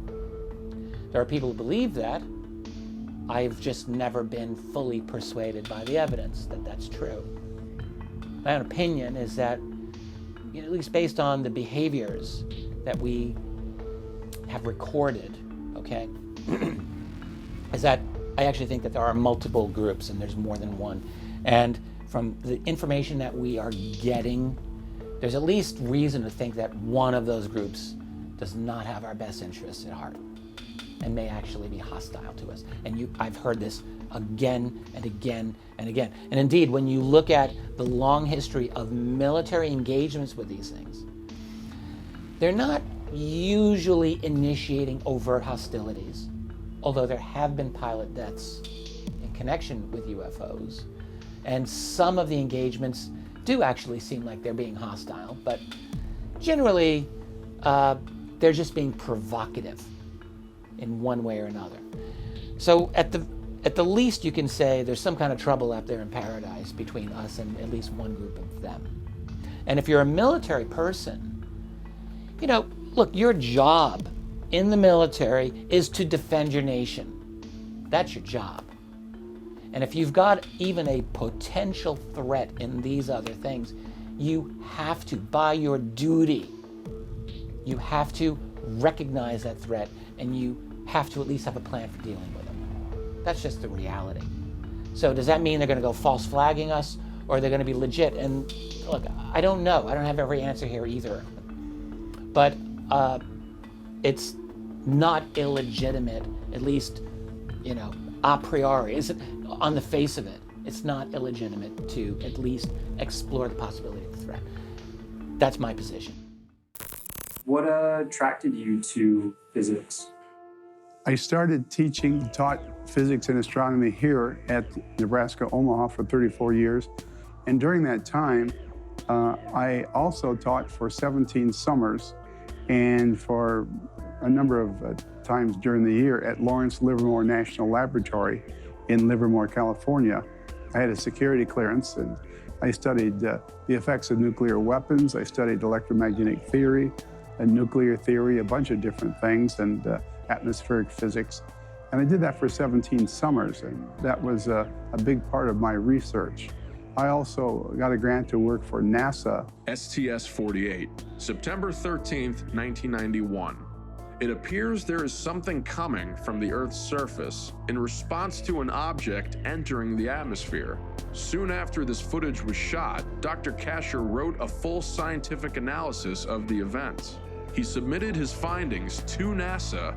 There are people who believe that. I've just never been fully persuaded by the evidence that that's true. My own opinion is that, at least based on the behaviors that we have recorded, okay, is that I actually think that there are multiple groups and there's more than one. And from the information that we are getting, there's at least reason to think that one of those groups does not have our best interests at heart and may actually be hostile to us. And I've heard this again and again and again. And indeed, when you look at the long history of military engagements with these things, they're not usually initiating overt hostilities, although there have been pilot deaths in connection with UFOs. And some of the engagements do actually seem like they're being hostile, but generally they're just being provocative in one way or another. So at the least you can say there's some kind of trouble out there in paradise between us and at least one group of them. And if you're a military person, look, your job in the military is to defend your nation. That's your job. And if you've got even a potential threat in these other things, you have to, by your duty, you have to recognize that threat and you have to at least have a plan for dealing with it. That's just the reality. So does that mean they're going to go false flagging us or they're going to be legit? And look, I don't know. I don't have every answer here either. But it's not illegitimate, at least, a priori. On the face of it, it's not illegitimate to at least explore the possibility of a threat. That's my position. What attracted you to physics? I taught physics and astronomy here at Nebraska Omaha for 34 years. And during that time, I also taught for 17 summers and for a number of times during the year at Lawrence Livermore National Laboratory in Livermore, California. I had a security clearance and I studied the effects of nuclear weapons. I studied electromagnetic theory and nuclear theory, a bunch of different things, and atmospheric physics. And I did that for 17 summers, and that was a big part of my research. I also got a grant to work for NASA. STS-48, September 13th, 1991. It appears there is something coming from the Earth's surface in response to an object entering the atmosphere. Soon after this footage was shot, Dr. Kasher wrote a full scientific analysis of the event. He submitted his findings to NASA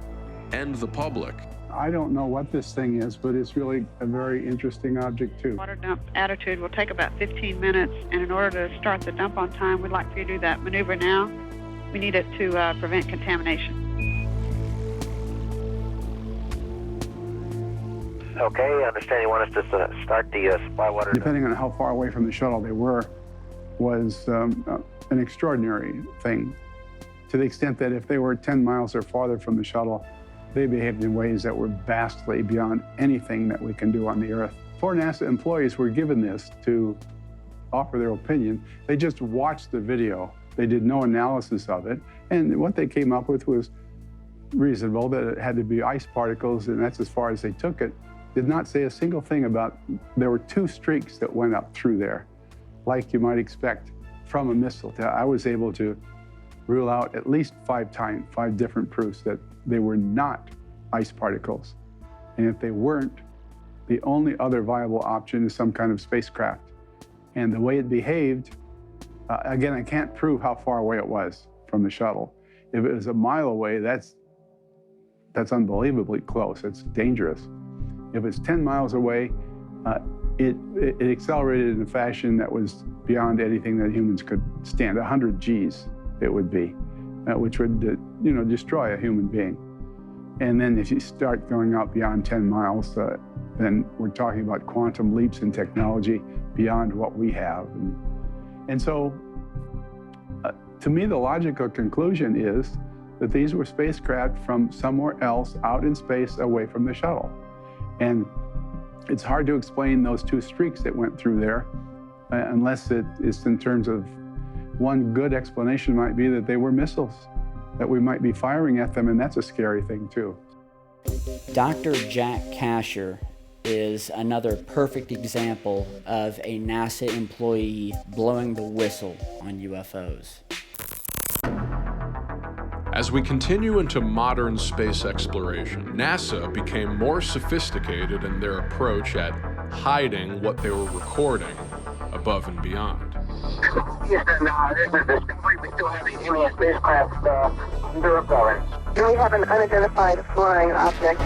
and the public. I don't know what this thing is, but it's really a very interesting object too. Water dump attitude will take about 15 minutes, and in order to start the dump on time, we'd like for you to do that maneuver now. We need it to prevent contamination. Okay, I understand you want us to start the supply water. Depending on how far away from the shuttle they were, was an extraordinary thing. To the extent that if they were 10 miles or farther from the shuttle, they behaved in ways that were vastly beyond anything that we can do on the Earth. 4 NASA employees were given this to offer their opinion. They just watched the video. They did no analysis of it. And what they came up with was reasonable, that it had to be ice particles, and that's as far as they took it. Did not say a single thing about, there were 2 streaks that went up through there, like you might expect from a missile. I was able to rule out at least 5 different proofs that they were not ice particles. And if they weren't, the only other viable option is some kind of spacecraft. And the way it behaved, again, I can't prove how far away it was from the shuttle. If it was a mile away, that's unbelievably close. It's dangerous. If it's 10 miles away, it accelerated in a fashion that was beyond anything that humans could stand. 100 Gs it would be, which would destroy a human being. And then if you start going out beyond 10 miles, then we're talking about quantum leaps in technology beyond what we have. And so, to me, the logical conclusion is that these were spacecraft from somewhere else out in space away from the shuttle. And it's hard to explain those 2 streaks that went through there unless it is in terms of, one good explanation might be that they were missiles, that we might be firing at them, and that's a scary thing too. Dr. Jack Kasher is another perfect example of a NASA employee blowing the whistle on UFOs. As we continue into modern space exploration, NASA became more sophisticated in their approach at hiding what they were recording above and beyond. Houston, this is Discovery. We still have the alien spacecraft under occurrence. We have an unidentified flying object.